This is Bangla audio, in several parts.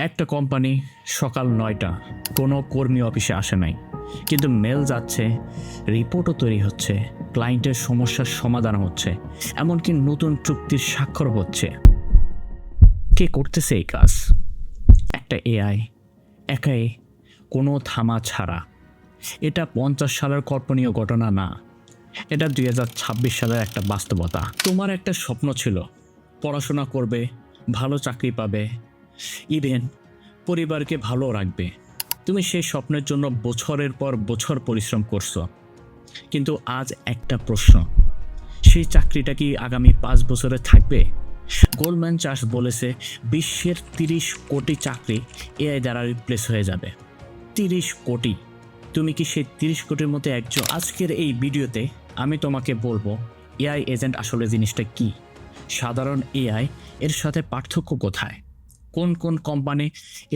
একটা কোম্পানি সকাল 9টা কোনো কর্মী অফিসে আসে নাই, কিন্তু মেল যাচ্ছে, রিপোর্টও তৈরি হচ্ছে, ক্লায়েন্টের সমস্যার সমাধান হচ্ছে, এমনকি নতুন চুক্তির স্বাক্ষর হচ্ছে। কে করতেছে এই কাজ? একটা এআই, একাই, কোনো থামা ছাড়া। এটা 50 সালের কল্পনীয় ঘটনা না, এটা 2026 সালের একটা বাস্তবতা। তোমার একটা স্বপ্ন ছিল, পড়াশোনা করবে, ভালো চাকরি পাবে, ইভেন পরিবারকে ভালো রাখবে। তুমি সেই স্বপ্নের জন্য বছরের পর বছর পরিশ্রম করছো, কিন্তু আজ একটা প্রশ্ন, সেই চাকরিটা কি আগামী 5 বছরে থাকবে? গোল্ডম্যান চার্স বলেছে বিশ্বের 30 কোটি চাকরি এআই দ্বারা রিপ্লেস হয়ে যাবে। 30 কোটি। তুমি কি সেই 30 কোটির মধ্যে একজন? আজকের এই ভিডিওতে আমি তোমাকে বলবো এআই এজেন্ট আসলে জিনিসটা কি, সাধারণ এআই এর সাথে পার্থক্য কোথায়, কোন কোন কোম্পানি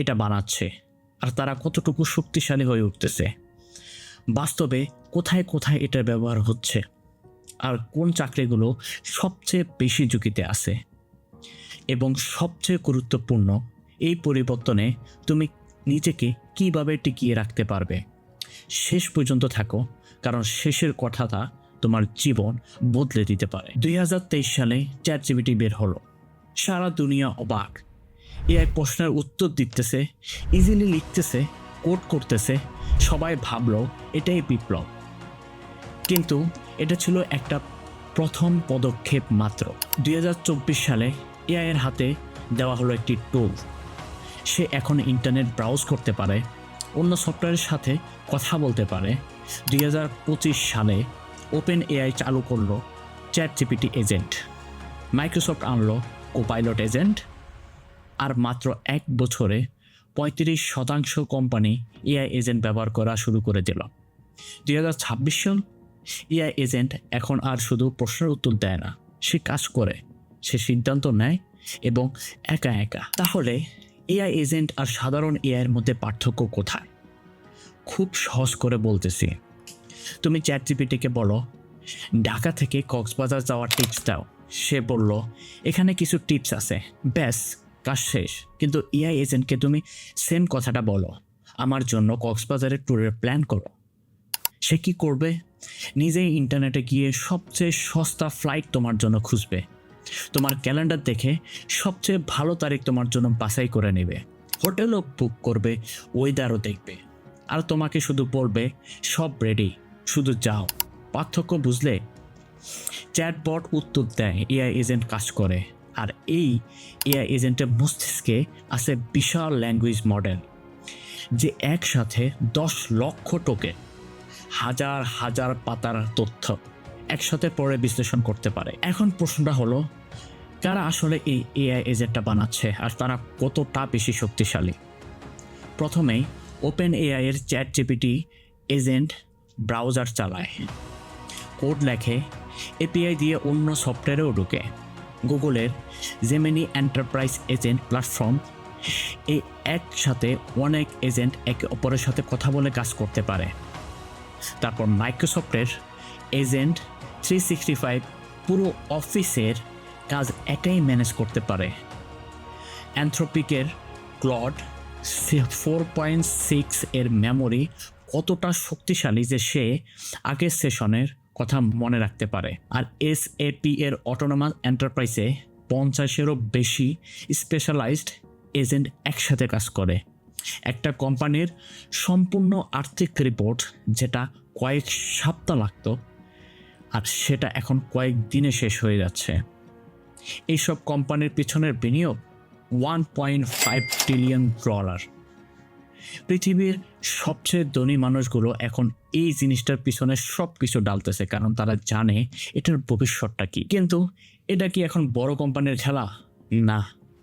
এটা বানাচ্ছে, আর তারা কতটুকু শক্তিশালী হয়ে উঠতেছে, বাস্তবে কোথায় কোথায় এটার ব্যবহার হচ্ছে, আর কোন চাকরিগুলো সবচেয়ে বেশি ঝুঁকিতে আছে, এবং সবচেয়ে গুরুত্বপূর্ণ, এই পরিবর্তনে তুমি নিজেকে কিভাবে টিকিয়ে রাখতে পারবে। শেষ পর্যন্ত থাকো, কারণ শেষের কথাটা তোমার জীবন বদলে দিতে পারে। 2023 সালে চ্যাটজিপিটি বের হলো, সারা দুনিয়া অবাক। এআই প্রশ্নের উত্তর দিতেছে, ইজিলি লিখতেছে, কোড করতেছে, সবাই ভাবলো এটাই বিপ্লব। কিন্তু এটা ছিল একটা প্রথম পদক্ষেপ মাত্র। 2024 সালে এআই এর হাতে দেওয়া হলো একটি টুল। সে এখন ইন্টারনেট ব্রাউজ করতে পারে, অন্য সফটওয়্যারের সাথে কথা বলতে পারে। 2025 সালে ওপেন এআই চালু করলো চ্যাটজিপিটি এজেন্ট, মাইক্রোসফট আনলো কোপাইলট এজেন্ট, আর মাত্র 1 বছরে 35% কোম্পানি এআই এজেন্ট ব্যবহার করা শুরু করে দিল। 2026 সাল এআই এজেন্ট এখন আর শুধু প্রশ্নের উত্তর দেয় না, সে কাজ করে, সে সিদ্ধান্ত নেয়, এবং একা একা। তাহলে এআই এজেন্ট আর সাধারণ এআইয়ের মধ্যে পার্থক্য কোথায়? খুব সহজ করে বলতেছি, তুমি চ্যাটজিপিটিকে বলো ঢাকা থেকে কক্সবাজার যাওয়ার টিপস দাও, সে বলল এখানে কিছু টিপস আছে, ব্যাস কাজ শেষ। কিন্তু এআই এজেন্টকে তুমি সেম কথাটা বলো, আমার জন্য কক্সবাজারের ট্যুরের প্ল্যান করো, সে কি করবে? নিজেই ইন্টারনেটে গিয়ে সবচেয়ে সস্তা ফ্লাইট তোমার জন্য খুঁজবে, তোমার ক্যালেন্ডার দেখে সবচেয়ে ভালো তারিখ তোমার জন্য বাছাই করে নেবে, হোটেলও বুক করবে, ওয়েদারও দেখবে, আর তোমাকে শুধু বলবে সব রেডি, শুধু যাও। পার্থক্য বুঝলে? চ্যাটবট উত্তর দেয়, এআই এজেন্ট কাজ করে, আর এই এআই এজেন্টের মস্তিষ্কে আছে বিশাল ল্যাঙ্গুয়েজ মডেল, যে একসাথে 10 লক্ষ টোকেন, হাজার হাজার পাতার তথ্য একসাথে পড়ে বিশ্লেষণ করতে পারে। এখন প্রশ্নটা হলো, কারা আসলে এই এআই এজেন্টটা বানাচ্ছে, আর তারা কতটা বেশি শক্তিশালী? প্রথমেই ওপেন এআই এর চ্যাটজিপিটি এজেন্ট ব্রাউজার চালায়, কোড লেখে, এপিআই দিয়ে অন্য সফটওয়্যারেও ঢুকে। গুগলের জেমিনি এন্টারপ্রাইজ এজেন্ট প্ল্যাটফর্ম, এই একসাথে অনেক এজেন্ট একে অপরের সাথে কথা বলে কাজ করতে পারে। তারপর মাইক্রোসফটের এজেন্ট 365 পুরো অফিসের কাজ একাই ম্যানেজ করতে পারে। অ্যানথ্রোপিকের ক্লড 4.6 এর মেমোরি কতটা শক্তিশালী যে সে আগের সেশনের কথা মনে রাখতে পারে। আর এসএপি এর অটোনোমাস এন্টারপ্রাইজে 50-এরও বেশি স্পেশালাইজড এজেন্ট একসাথে কাজ করে। একটা কোম্পানির সম্পূর্ণ আর্থিক রিপোর্ট, যেটা কয়েক সপ্তাহ লাগতো, আর সেটা এখন কয়েক দিনে শেষ হয়ে যাচ্ছে। এইসব কোম্পানির পিছনের বিনিয়োগ $1.5 ট্রিলিয়ন। পৃথিবীর সবচেয়ে ধনী মানুষগুলো এখন এই জিনিসটার পিছনে সব কিছু ডালতেছে, কারণ তারা জানে এটার ভবিষ্যৎটা কি। কিন্তু এটা কি এখন বড় কোম্পানির খেলা? না,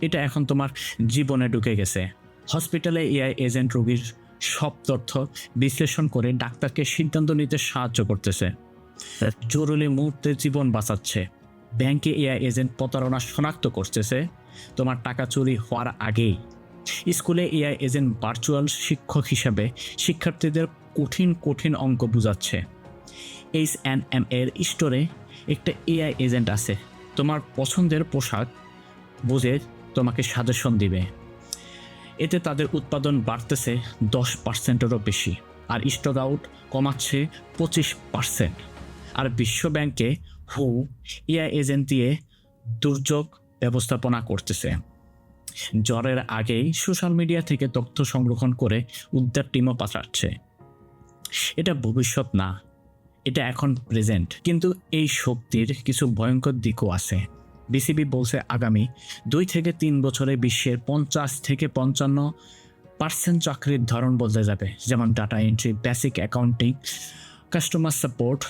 এটা এখন তোমার জীবনে ঢুকে গেছে। হসপিটালে এআই এজেন্ট রোগীর সব তথ্য বিশ্লেষণ করে ডাক্তারকে সিদ্ধান্ত নিতে সাহায্য করতেছে, জরুরি মুহূর্তে জীবন বাঁচাচ্ছে। ব্যাংকে এআই এজেন্ট প্রতারণা শনাক্ত করতেছে তোমার টাকা চুরি হওয়ার আগেই। স্কুলে এআই এজেন্ট ভার্চুয়াল শিক্ষক হিসাবে শিক্ষার্থীদের কঠিন কঠিন অঙ্ক বোঝাচ্ছে। H&M এর স্টোরে একটা এআই এজেন্ট আছে, তোমার পছন্দের পোশাক বুঝে তোমাকে সাজেশন দিবে। এতে তাদের উৎপাদন বাড়তেছে 10%-এরও বেশি, আর স্টক আউট কমাচ্ছে 25%। আর বিশ্বব্যাংকে এআই এজেন্ট দিয়ে দুর্যোগ ব্যবস্থাপনা করতেছে। জ্বরের আগেই সোশ্যাল মিডিয়া থেকে তথ্য সংরক্ষণ করে উদ্ধার টিমও পাঠাচ্ছে। এটা ভবিষ্যৎ না, এটা এখন প্রেজেন্ট। কিন্তু এই শক্তির কিছু ভয়ঙ্কর দিকও আছে। বিসিবি বলছে আগামী 2 থেকে 3 বছরে বিশ্বের 50-55% চাকরির ধরন বদলে যাবে, যেমন data entry, basic accounting, customer support,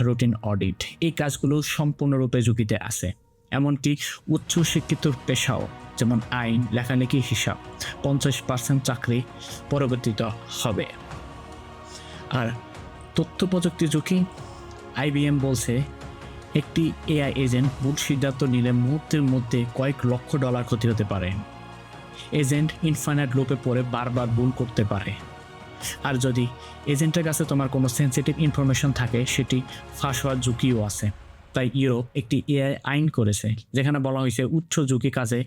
routine audit. এই কাজগুলো সম্পূর্ণরূপে ঝুঁকিতে আছে। এমনকি উচ্চ শিক্ষিত পেশাও, যেমন আইন, লেখালেখি, হিসাব, 50% চাকরি পরিবর্তিত হবে। আর তথ্য প্রযুক্তি ঝুঁকি, আইবিএম বলছে একটি এআই এজেন্ট ভুল সিদ্ধান্ত নিলে মুহূর্তের মধ্যে কয়েক লক্ষ ডলার ক্ষতি হতে পারে। এজেন্ট ইনফাইনাইট লুপে পড়ে বারবার ভুল করতে পারে। আর যদি এজেন্টের কাছে তোমার কোনো সেন্সিটিভ ইনফরমেশন থাকে, সেটি ফাঁস হওয়ার ঝুঁকিও আছে। তাই ইউরোপ একটি এআই আইন করেছে, যেখানে বলা হয়েছে উচ্চ ঝুঁকি কাজে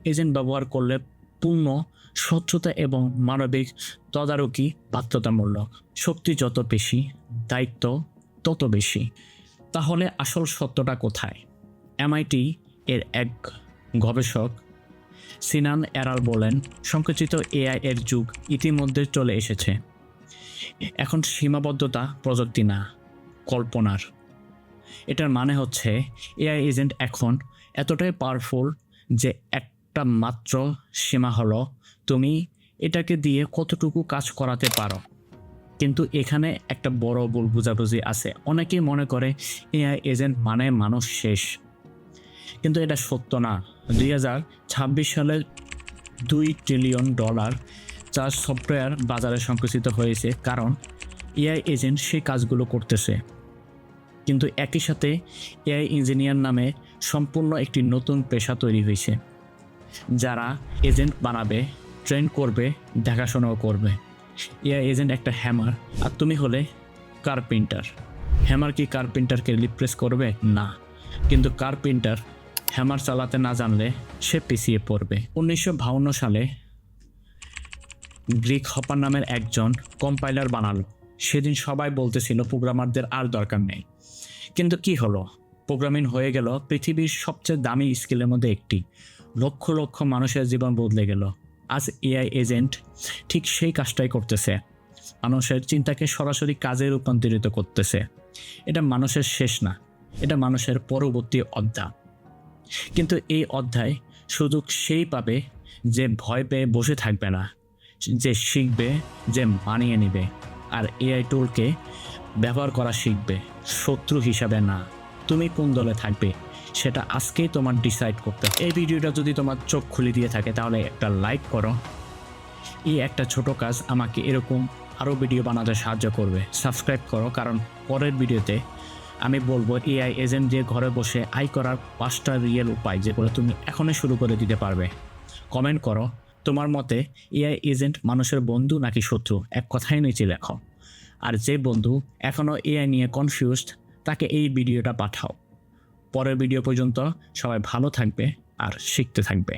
এজেন্ট ব্যবহার করলে পূর্ণ স্বচ্ছতা এবং মানবিক তদারকি বাধ্যতামূলক। শক্তি যত বেশি, দায়িত্ব তত বেশি। তাহলে আসল সত্যটা কোথায়? এমআইটি এর এক গবেষক সিনান এরাল বলেন, সংকুচিত এআই এর যুগ ইতিমধ্যে চলে এসেছে। এখন সীমাবদ্ধতা প্রযুক্তি না, কল্পনার। এটার মানে হচ্ছে এআই এজেন্ট এখন এতটাই পাওয়ারফুল যে একটা মাত্র সীমা হলো তুমি এটাকে দিয়ে কতটুকু কাজ করাতে পারো। কিন্তু এখানে একটা বড় ভুল বোঝাবুঝি আছে। অনেকেই মনে করে এআই এজেন্ট মানে মানুষ শেষ, কিন্তু এটা সত্য না। 2026 সালে $2 ট্রিলিয়ন যা সফটওয়্যার বাজারে সংকুচিত হয়েছে, কারণ এআই এজেন্ট সেই কাজগুলো করতেছে। কিন্তু একই সাথে এআই ইঞ্জিনিয়ার নামে সম্পূর্ণ একটি নতুন পেশা তৈরি হয়েছে, যারা এজেন্ট বানাবে, ট্রেন করবে, দেখাশোনাও করবে। এআই এজেন্ট একটা হ্যামার, আর তুমি হলে কার্পেন্টার। হ্যামার কি কার্পেন্টারকে রিপ্লেস করবে? না। কিন্তু কার্পেন্টার হ্যামার চালাতে না জানলে সে পিছিয়ে পড়বে। 1952 সালে গ্রিক হপার নামের একজন কম্পাইলার বানালো। সেদিন সবাই বলতেছিল প্রোগ্রামারদের আর দরকার নেই। কিন্তু কি হলো? প্রোগ্রামিং হয়ে গেল পৃথিবীর সবচেয়ে দামি স্কিলের মধ্যে একটি। লক্ষ লক্ষ মানুষের জীবন বদলে গেল। আজ এআই এজেন্ট ঠিক সেই কাজটাই করতেছে, মানুষের চিন্তাকে সরাসরি কাজে রূপান্তরিত করতেছে। এটা মানুষের শেষ না, এটা মানুষের পরবর্তী অধ্যায়। কিন্তু এই অধ্যায় সুযোগ সেই পাবে যে ভয় পেয়ে বসে থাকবে না, যে শিখবে, যে মানিয়ে নেবে, আর এআই টুলকে ব্যবহার করা শিখবে, শত্রু হিসাবে না। তুমি কোন দলে থাকবে সেটা আজকেই তোমার ডিসাইড করতে হবে। এই ভিডিওটা যদি তোমার চোখ খুলে দিয়ে থাকে তাহলে একটা লাইক করো। এই একটা ছোট কাজ আমাকে এরকম আরও ভিডিও বানাতে সাহায্য করবে। সাবস্ক্রাইব করো, কারণ পরের ভিডিওতে আমি বলবো এআই এজেন্ট দিয়ে ঘরে বসে আয় করার 5টা রিয়েল উপায়, যেগুলো তুমি এখনই শুরু করে দিতে পারবে। কমেন্ট করো তোমার মতে এআই এজেন্ট মানুষের বন্ধু নাকি শত্রু, এক কথাই নিচে লেখো। আর যে বন্ধু এখনও এআই নিয়ে কনফিউজড, তাকে এই ভিডিওটা পাঠাও। পরের ভিডিও পর্যন্ত সবাই ভালো থাকবে আর শিখতে থাকবে।